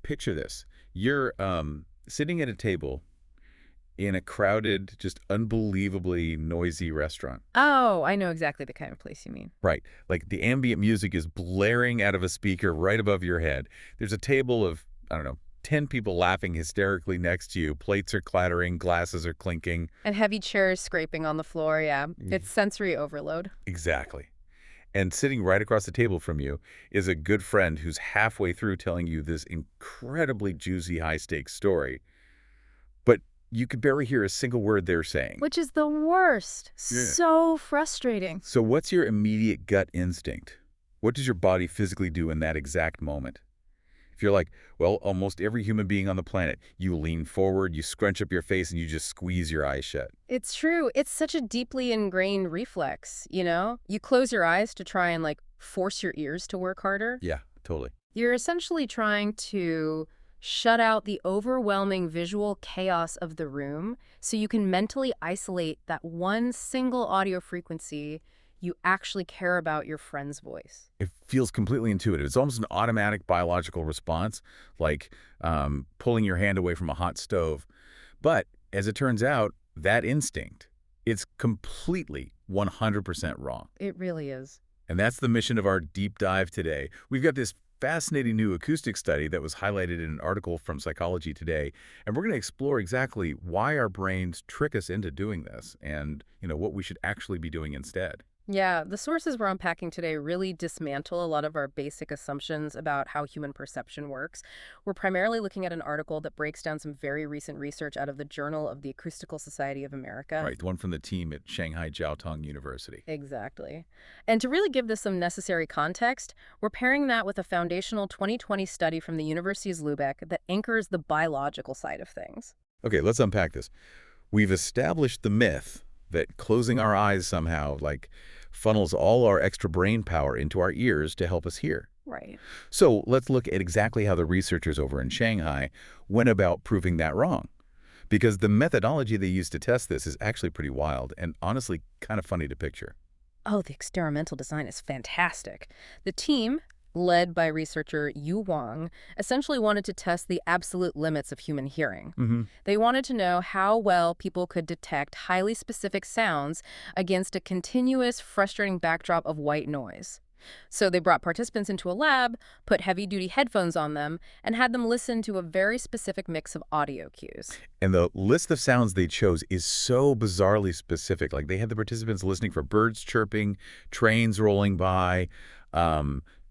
picture this. You're sitting at a table in a crowded, just unbelievably noisy restaurant. Oh, I know exactly the kind of place you mean. Right. Like the ambient music is blaring out of a speaker right above your head. There's a table of, I don't know, 10 people laughing hysterically next to you. Plates are clattering, glasses are clinking. And heavy chairs scraping on the floor, yeah. Mm. It's sensory overload. Exactly. And sitting right across the table from you is a good friend who's halfway through telling you this incredibly juicy, high-stakes story. But you could barely hear a single word they're saying. Which is the worst. Yeah. So frustrating. So what's your immediate gut instinct? What does your body physically do in that exact moment? If you're like, well, almost every human being on the planet, you lean forward, you scrunch up your face, and you just squeeze your eyes shut. It's true. It's such a deeply ingrained reflex, you know? You close your eyes to try and, force your ears to work harder. Yeah, totally. You're essentially trying to shut out the overwhelming visual chaos of the room so you can mentally isolate that one single audio frequency you actually care about your friend's voice. It feels completely intuitive. It's almost an automatic biological response, like pulling your hand away from a hot stove. But as it turns out, that instinct, it's completely 100% wrong. It really is. And that's the mission of our deep dive today. We've got this fascinating new acoustic study that was highlighted in an article from Psychology Today, and we're going to explore exactly why our brains trick us into doing this and, what we should actually be doing instead. Yeah, the sources we're unpacking today really dismantle a lot of our basic assumptions about how human perception works. We're primarily looking at an article that breaks down some very recent research out of the Journal of the Acoustical Society of America. Right, the one from the team at Shanghai Jiao Tong University. Exactly. And to really give this some necessary context, we're pairing that with a foundational 2020 study from the University of Lübeck that anchors the biological side of things. Okay, let's unpack this. We've established the myth that closing our eyes somehow, funnels all our extra brain power into our ears to help us hear. Right. So let's look at exactly how the researchers over in Shanghai went about proving that wrong. Because the methodology they used to test this is actually pretty wild and honestly kind of funny to picture. Oh, the experimental design is fantastic. The team, led by researcher Yu Wang, essentially wanted to test the absolute limits of human hearing. They wanted to know how well people could detect highly specific sounds against a continuous, frustrating backdrop of white noise. So they brought participants into a lab, put heavy-duty headphones on them, and had them listen to a very specific mix of audio cues. And the list of sounds they chose is so bizarrely specific. Like they had the participants listening for birds chirping, trains rolling by,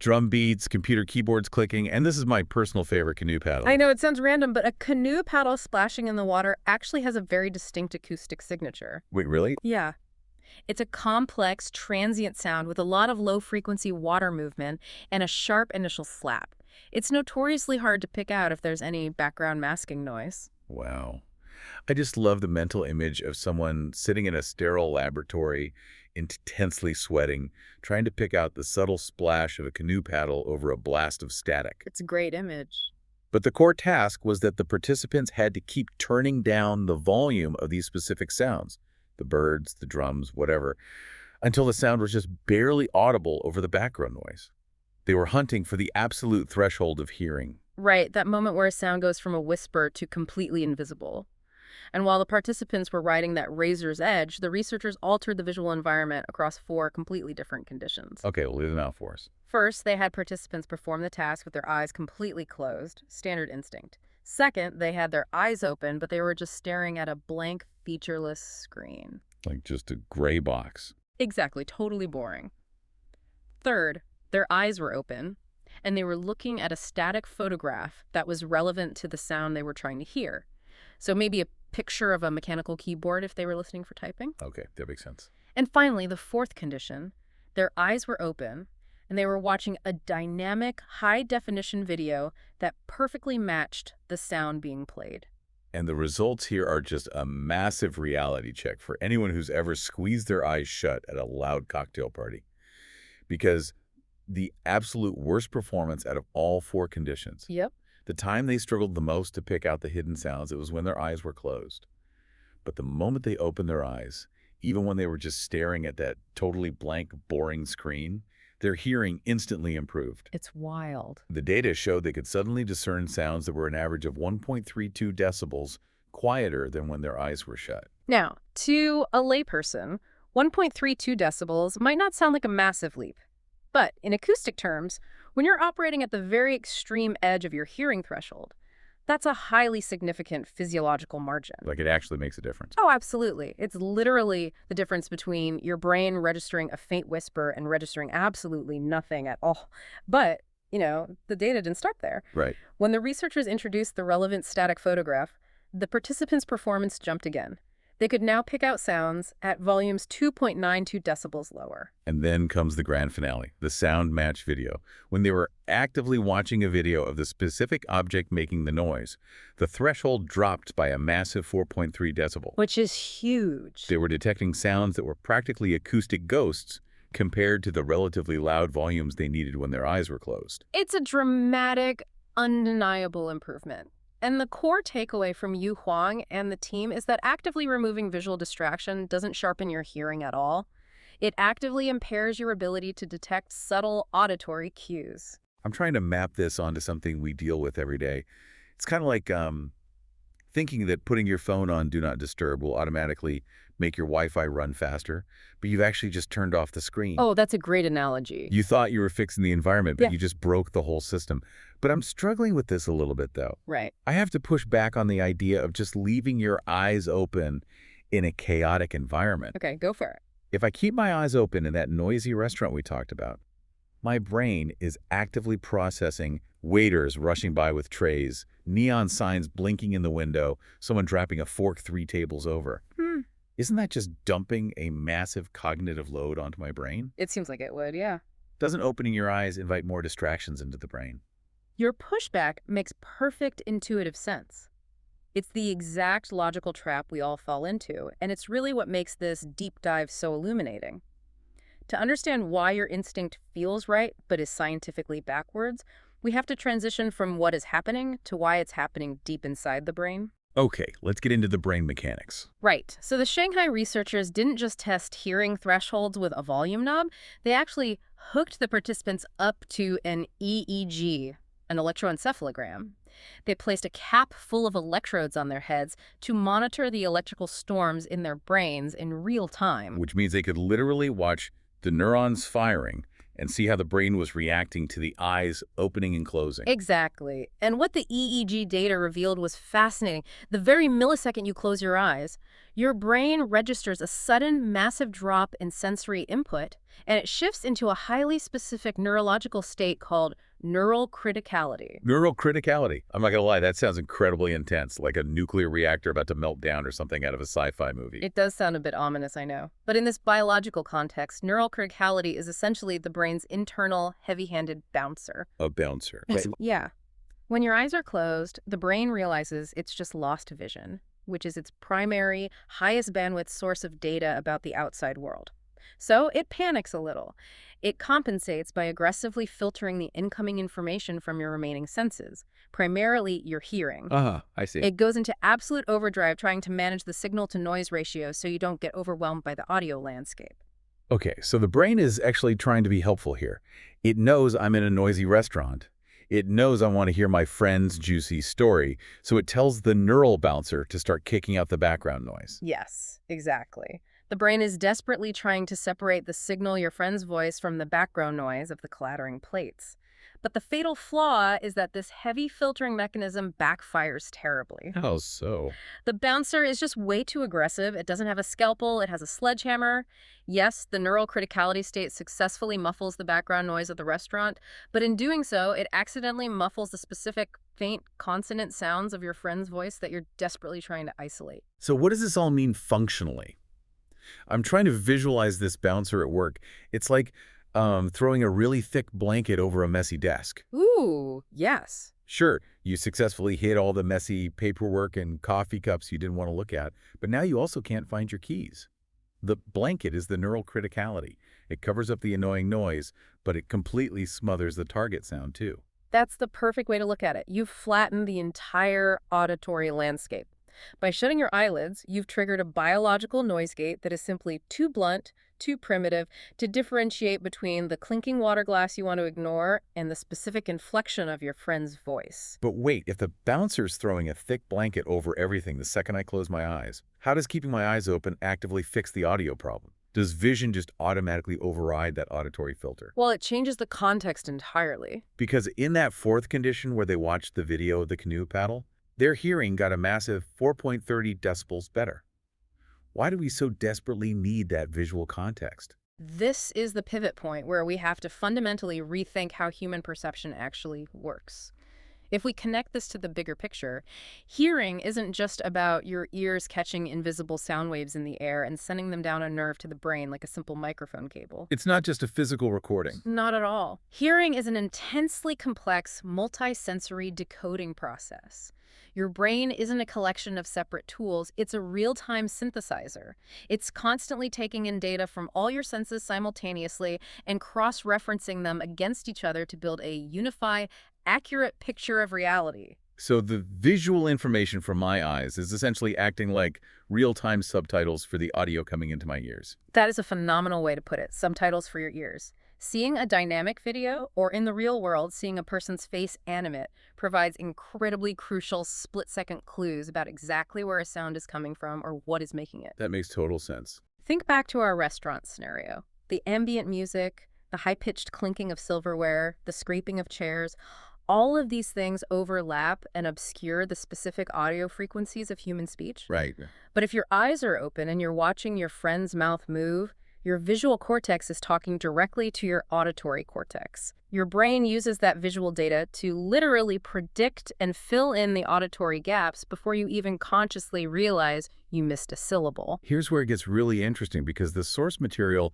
drum beats, computer keyboards clicking, and this is my personal favorite, canoe paddle. I know it sounds random, but a canoe paddle splashing in the water actually has a very distinct acoustic signature. Wait, really? Yeah. It's a complex, transient sound with a lot of low-frequency water movement and a sharp initial slap. It's notoriously hard to pick out if there's any background masking noise. Wow. I just love the mental image of someone sitting in a sterile laboratory, intensely sweating, trying to pick out the subtle splash of a canoe paddle over a blast of static. It's a great image. But the core task was that the participants had to keep turning down the volume of these specific sounds, the birds, the drums, whatever, until the sound was just barely audible over the background noise. They were hunting for the absolute threshold of hearing. Right, that moment where a sound goes from a whisper to completely invisible. And while the participants were riding that razor's edge, the researchers altered the visual environment across 4 completely different conditions. Okay, we'll leave them out for us. First, they had participants perform the task with their eyes completely closed, standard instinct. Second, they had their eyes open, but they were just staring at a blank, featureless screen. Like just a gray box. Exactly, totally boring. Third, their eyes were open, and they were looking at a static photograph that was relevant to the sound they were trying to hear. So maybe a picture of a mechanical keyboard if they were listening for typing. Okay, that makes sense. And finally, the fourth condition, their eyes were open, and they were watching a dynamic, high-definition video that perfectly matched the sound being played. And the results here are just a massive reality check for anyone who's ever squeezed their eyes shut at a loud cocktail party. Because the absolute worst performance out of all 4 conditions. Yep. The time they struggled the most to pick out the hidden sounds, it was when their eyes were closed. But the moment they opened their eyes, even when they were just staring at that totally blank, boring screen, their hearing instantly improved. It's wild. The data showed they could suddenly discern sounds that were an average of 1.32 decibels quieter than when their eyes were shut. Now, to a layperson, 1.32 decibels might not sound like a massive leap. But in acoustic terms, when you're operating at the very extreme edge of your hearing threshold, that's a highly significant physiological margin. Like it actually makes a difference. Oh, absolutely. It's literally the difference between your brain registering a faint whisper and registering absolutely nothing at all. But, the data didn't start there. Right. When the researchers introduced the relevant static photograph, the participants' performance jumped again. They could now pick out sounds at volumes 2.92 decibels lower. And then comes the grand finale, the sound match video. When they were actively watching a video of the specific object making the noise, the threshold dropped by a massive 4.3 decibel. Which is huge. They were detecting sounds that were practically acoustic ghosts compared to the relatively loud volumes they needed when their eyes were closed. It's a dramatic, undeniable improvement. And the core takeaway from Yu Huang and the team is that actively removing visual distraction doesn't sharpen your hearing at all. It actively impairs your ability to detect subtle auditory cues. I'm trying to map this onto something we deal with every day. It's kind of like thinking that putting your phone on Do Not Disturb will automatically make your Wi-Fi run faster, but you've actually just turned off the screen. Oh, that's a great analogy. You thought you were fixing the environment, but Yeah. you just broke the whole system. But I'm struggling with this a little bit, though. Right. I have to push back on the idea of just leaving your eyes open in a chaotic environment. Okay, go for it. If I keep my eyes open in that noisy restaurant we talked about, my brain is actively processing waiters rushing by with trays, neon signs blinking in the window, someone dropping a fork 3 tables over. Isn't that just dumping a massive cognitive load onto my brain? It seems like it would, yeah. Doesn't opening your eyes invite more distractions into the brain? Your pushback makes perfect intuitive sense. It's the exact logical trap we all fall into, and it's really what makes this deep dive so illuminating. To understand why your instinct feels right but is scientifically backwards, we have to transition from what is happening to why it's happening deep inside the brain. Okay, let's get into the brain mechanics. Right. So the Shanghai researchers didn't just test hearing thresholds with a volume knob. They actually hooked the participants up to an EEG, an electroencephalogram. They placed a cap full of electrodes on their heads to monitor the electrical storms in their brains in real time. Which means they could literally watch the neurons firing and see how the brain was reacting to the eyes opening and closing. Exactly. And what the EEG data revealed was fascinating. The very millisecond you close your eyes, your brain registers a sudden massive drop in sensory input, and it shifts into a highly specific neurological state called neural criticality. Neural criticality. I'm not going to lie, that sounds incredibly intense, like a nuclear reactor about to melt down or something out of a sci-fi movie. It does sound a bit ominous, I know. But in this biological context, neural criticality is essentially the brain's internal, heavy-handed bouncer. A bouncer. Yeah. When your eyes are closed, the brain realizes it's just lost vision, which is its primary, highest bandwidth source of data about the outside world. So it panics a little. It compensates by aggressively filtering the incoming information from your remaining senses, primarily your hearing. I see. It goes into absolute overdrive trying to manage the signal-to-noise ratio so you don't get overwhelmed by the audio landscape. Okay, so the brain is actually trying to be helpful here. It knows I'm in a noisy restaurant. It knows I want to hear my friend's juicy story, so it tells the neural bouncer to start kicking out the background noise. Yes, exactly. The brain is desperately trying to separate the signal, your friend's voice, from the background noise of the clattering plates. But the fatal flaw is that this heavy filtering mechanism backfires terribly. How so? The bouncer is just way too aggressive. It doesn't have a scalpel. It has a sledgehammer. Yes, the neural criticality state successfully muffles the background noise of the restaurant, but in doing so, it accidentally muffles the specific faint consonant sounds of your friend's voice that you're desperately trying to isolate. So what does this all mean functionally? I'm trying to visualize this bouncer at work. It's like throwing a really thick blanket over a messy desk. Ooh, yes. Sure, you successfully hid all the messy paperwork and coffee cups you didn't want to look at, but now you also can't find your keys. The blanket is the neural criticality. It covers up the annoying noise, but it completely smothers the target sound too. That's the perfect way to look at it. You've flattened the entire auditory landscape. By shutting your eyelids, you've triggered a biological noise gate that is simply too blunt, too primitive to differentiate between the clinking water glass you want to ignore and the specific inflection of your friend's voice. But wait, if the bouncer's throwing a thick blanket over everything the second I close my eyes, how does keeping my eyes open actively fix the audio problem? Does vision just automatically override that auditory filter? Well, it changes the context entirely. Because in that fourth condition where they watched the video of the canoe paddle, their hearing got a massive 4.30 decibels better. Why do we so desperately need that visual context? This is the pivot point where we have to fundamentally rethink how human perception actually works. If we connect this to the bigger picture, hearing isn't just about your ears catching invisible sound waves in the air and sending them down a nerve to the brain like a simple microphone cable. It's not just a physical recording. Not at all. Hearing is an intensely complex, multi-sensory decoding process. Your brain isn't a collection of separate tools, it's a real-time synthesizer. It's constantly taking in data from all your senses simultaneously and cross-referencing them against each other to build a unified, accurate picture of reality. So the visual information from my eyes is essentially acting like real-time subtitles for the audio coming into my ears. That is a phenomenal way to put it, subtitles for your ears. Seeing a dynamic video, or in the real world, seeing a person's face animate, provides incredibly crucial split-second clues about exactly where a sound is coming from or what is making it. That makes total sense. Think back to our restaurant scenario. The ambient music, the high-pitched clinking of silverware, the scraping of chairs, all of these things overlap and obscure the specific audio frequencies of human speech. Right. But if your eyes are open and you're watching your friend's mouth move, your visual cortex is talking directly to your auditory cortex. Your brain uses that visual data to literally predict and fill in the auditory gaps before you even consciously realize you missed a syllable. Here's where it gets really interesting because the source material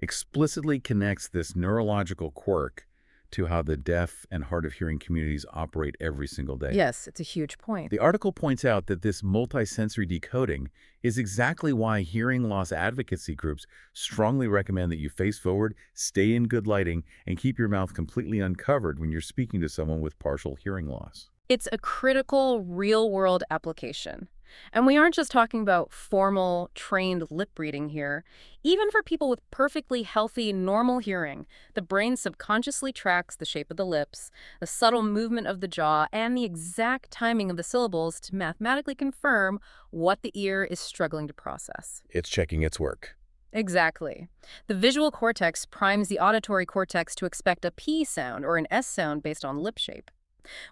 explicitly connects this neurological quirk to how the deaf and hard of hearing communities operate every single day. Yes, it's a huge point. The article points out that this multisensory decoding is exactly why hearing loss advocacy groups strongly recommend that you face forward, stay in good lighting, and keep your mouth completely uncovered when you're speaking to someone with partial hearing loss. It's a critical real-world application. And we aren't just talking about formal, trained lip reading here. Even for people with perfectly healthy, normal hearing, the brain subconsciously tracks the shape of the lips, the subtle movement of the jaw, and the exact timing of the syllables to mathematically confirm what the ear is struggling to process. It's checking its work. Exactly. The visual cortex primes the auditory cortex to expect a P sound or an S sound based on lip shape.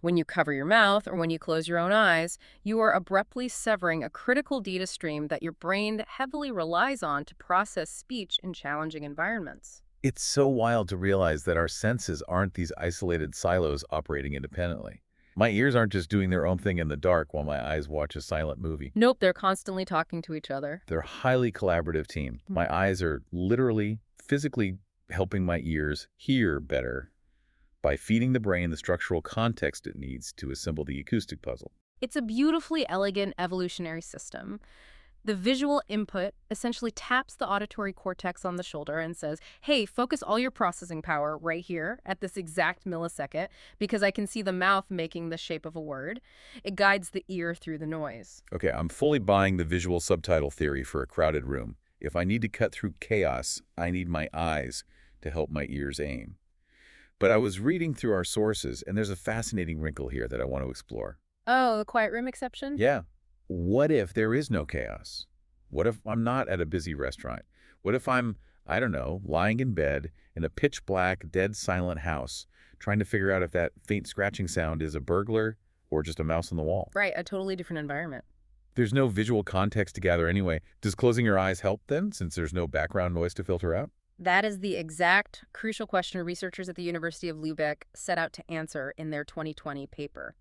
When you cover your mouth or when you close your own eyes, you are abruptly severing a critical data stream that your brain heavily relies on to process speech in challenging environments. It's so wild to realize that our senses aren't these isolated silos operating independently. My ears aren't just doing their own thing in the dark while my eyes watch a silent movie. Nope, they're constantly talking to each other. They're a highly collaborative team. My eyes are literally, physically helping my ears hear better by feeding the brain the structural context it needs to assemble the acoustic puzzle. It's a beautifully elegant evolutionary system. The visual input essentially taps the auditory cortex on the shoulder and says, hey, focus all your processing power right here at this exact millisecond because I can see the mouth making the shape of a word. It guides the ear through the noise. Okay, I'm fully buying the visual subtitle theory for a crowded room. If I need to cut through chaos, I need my eyes to help my ears aim. But I was reading through our sources, and there's a fascinating wrinkle here that I want to explore. Oh, the quiet room exception? Yeah. What if there is no chaos? What if I'm not at a busy restaurant? What if I'm, I don't know, lying in bed in a pitch black, dead silent house, trying to figure out if that faint scratching sound is a burglar or just a mouse on the wall? Right, a totally different environment. There's no visual context to gather anyway. Does closing your eyes help then, since there's no background noise to filter out? That is the exact crucial question researchers at the University of Lübeck set out to answer in their 2020 paper.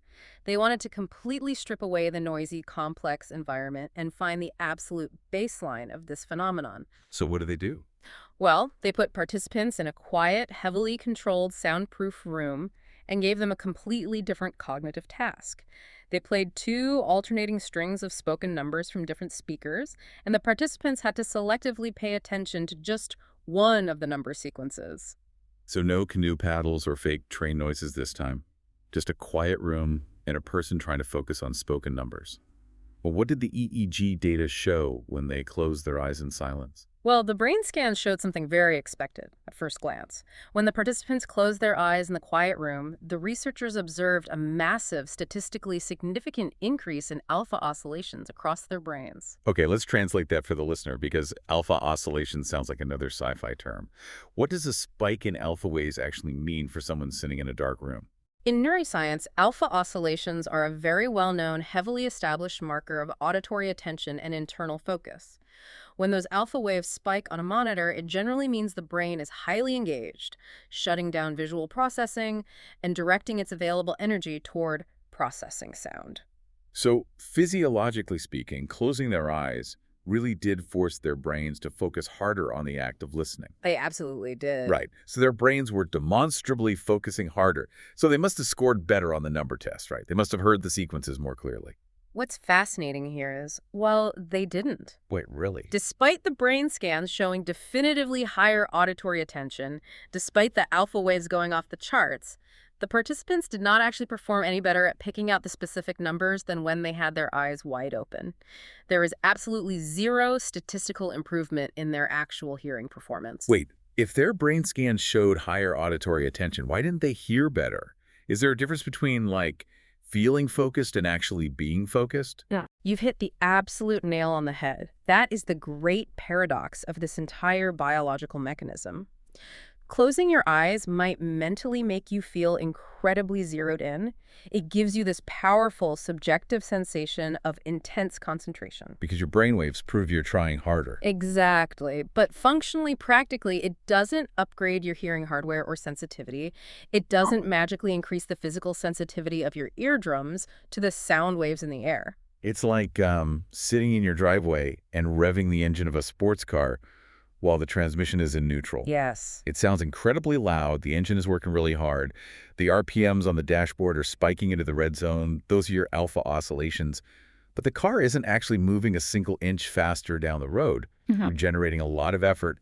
They wanted to completely strip away the noisy, complex environment and find the absolute baseline of this phenomenon. So what do they do? Well, they put participants in a quiet, heavily controlled, soundproof room and gave them a completely different cognitive task. They played 2 alternating strings of spoken numbers from different speakers, and the participants had to selectively pay attention to just one of the number sequences. So no canoe paddles or fake train noises this time. Just a quiet room and a person trying to focus on spoken numbers. Well, what did the EEG data show when they closed their eyes in silence? Well, the brain scans showed something very expected at first glance. When the participants closed their eyes in the quiet room, the researchers observed a massive, statistically significant increase in alpha oscillations across their brains. Okay, let's translate that for the listener because alpha oscillation sounds like another sci-fi term. What does a spike in alpha waves actually mean for someone sitting in a dark room? In neuroscience, alpha oscillations are a very well-known, heavily established marker of auditory attention and internal focus. When those alpha waves spike on a monitor, it generally means the brain is highly engaged, shutting down visual processing and directing its available energy toward processing sound. So, physiologically speaking, closing their eyes really did force their brains to focus harder on the act of listening. They absolutely did. Right. So their brains were demonstrably focusing harder. So they must have scored better on the number test, right? They must have heard the sequences more clearly. What's fascinating here is, well, they didn't. Wait, really? Despite the brain scans showing definitively higher auditory attention, despite the alpha waves going off the charts, the participants did not actually perform any better at picking out the specific numbers than when they had their eyes wide open. There is absolutely zero statistical improvement in their actual hearing performance. Wait, if their brain scans showed higher auditory attention, why didn't they hear better? Is there a difference between, like, feeling focused and actually being focused? Yeah. You've hit the absolute nail on the head. That is the great paradox of this entire biological mechanism. Closing your eyes might mentally make you feel incredibly zeroed in. It gives you this powerful subjective sensation of intense concentration. Because your brainwaves prove you're trying harder. Exactly. But functionally, practically, it doesn't upgrade your hearing hardware or sensitivity. It doesn't magically increase the physical sensitivity of your eardrums to the sound waves in the air. It's like sitting in your driveway and revving the engine of a sports car while the transmission is in neutral. Yes. It sounds incredibly loud. The engine is working really hard. The RPMs on the dashboard are spiking into the red zone. Those are your alpha oscillations. But the car isn't actually moving a single inch faster down the road. You're generating a lot of effort,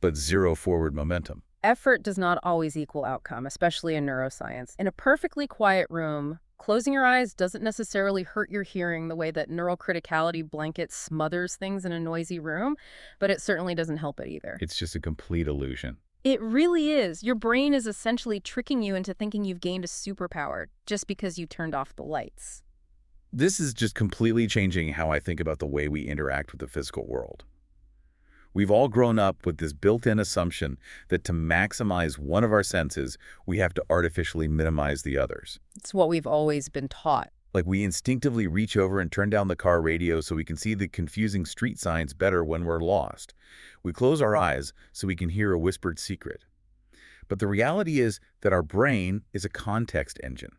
but zero forward momentum. Effort does not always equal outcome, especially in neuroscience. In a perfectly quiet room, closing your eyes doesn't necessarily hurt your hearing the way that neural criticality blanket smothers things in a noisy room, but it certainly doesn't help it either. It's just a complete illusion. It really is. Your brain is essentially tricking you into thinking you've gained a superpower just because you turned off the lights. This is just completely changing how I think about the way we interact with the physical world. We've all grown up with this built-in assumption that to maximize one of our senses, we have to artificially minimize the others. It's what we've always been taught. Like we instinctively reach over and turn down the car radio so we can see the confusing street signs better when we're lost. We close our eyes so we can hear a whispered secret. But the reality is that our brain is a context engine.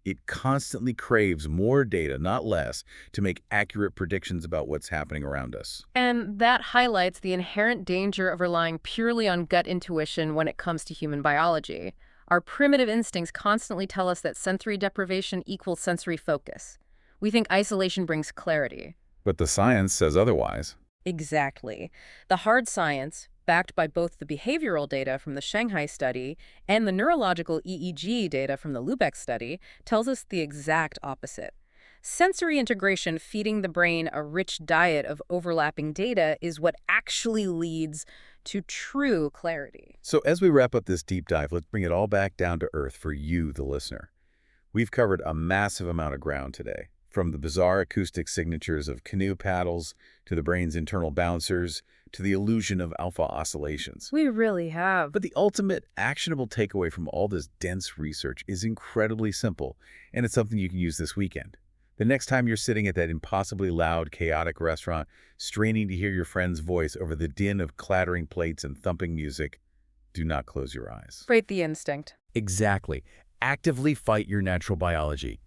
It constantly craves more data, not less, to make accurate predictions about what's happening around us. And that highlights the inherent danger of relying purely on gut intuition when it comes to human biology. Our primitive instincts constantly tell us that sensory deprivation equals sensory focus. We think isolation brings clarity. But the science says otherwise. Exactly. The hard science, backed by both the behavioral data from the Shanghai study and the neurological EEG data from the Lübeck study, tells us the exact opposite. Sensory integration feeding the brain a rich diet of overlapping data is what actually leads to true clarity. So as we wrap up this deep dive, let's bring it all back down to earth for you, the listener. We've covered a massive amount of ground today, from the bizarre acoustic signatures of canoe paddles to the brain's internal bouncers to the illusion of alpha oscillations. We really have. But the ultimate actionable takeaway from all this dense research is incredibly simple, and it's something you can use this weekend. The next time you're sitting at that impossibly loud, chaotic restaurant, straining to hear your friend's voice over the din of clattering plates and thumping music, do not close your eyes. Fight the instinct. Exactly. Actively fight your natural biology.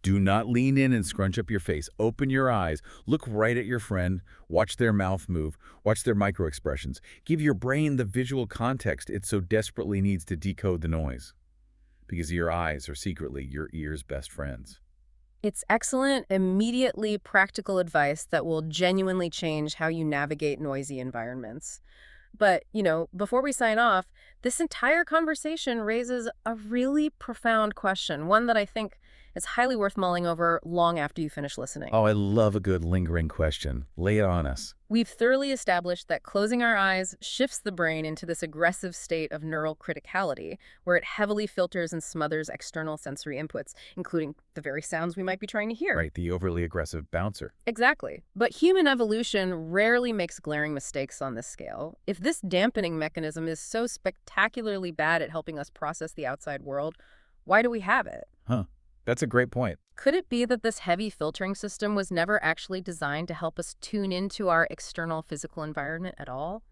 Do not lean in and scrunch up your face. Open your eyes. Look right at your friend. Watch their mouth move. Watch their microexpressions. Give your brain the visual context it so desperately needs to decode the noise. Because your eyes are secretly your ear's best friends. It's excellent, immediately practical advice that will genuinely change how you navigate noisy environments. But, before we sign off, this entire conversation raises a really profound question, one that I think It's highly worth mulling over long after you finish listening. Oh, I love a good lingering question. Lay it on us. We've thoroughly established that closing our eyes shifts the brain into this aggressive state of neural criticality, where it heavily filters and smothers external sensory inputs, including the very sounds we might be trying to hear. Right, the overly aggressive bouncer. Exactly. But human evolution rarely makes glaring mistakes on this scale. If this dampening mechanism is so spectacularly bad at helping us process the outside world, why do we have it? Huh. That's a great point. Could it be that this heavy filtering system was never actually designed to help us tune into our external physical environment at all?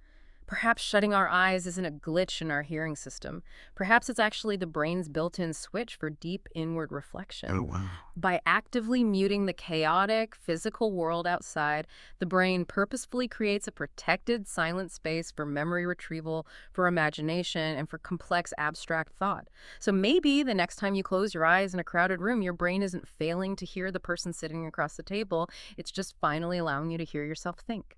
Perhaps shutting our eyes isn't a glitch in our hearing system. Perhaps it's actually the brain's built-in switch for deep inward reflection. Oh, wow. By actively muting the chaotic, physical world outside, the brain purposefully creates a protected, silent space for memory retrieval, for imagination, and for complex, abstract thought. So maybe the next time you close your eyes in a crowded room, your brain isn't failing to hear the person sitting across the table. It's just finally allowing you to hear yourself think.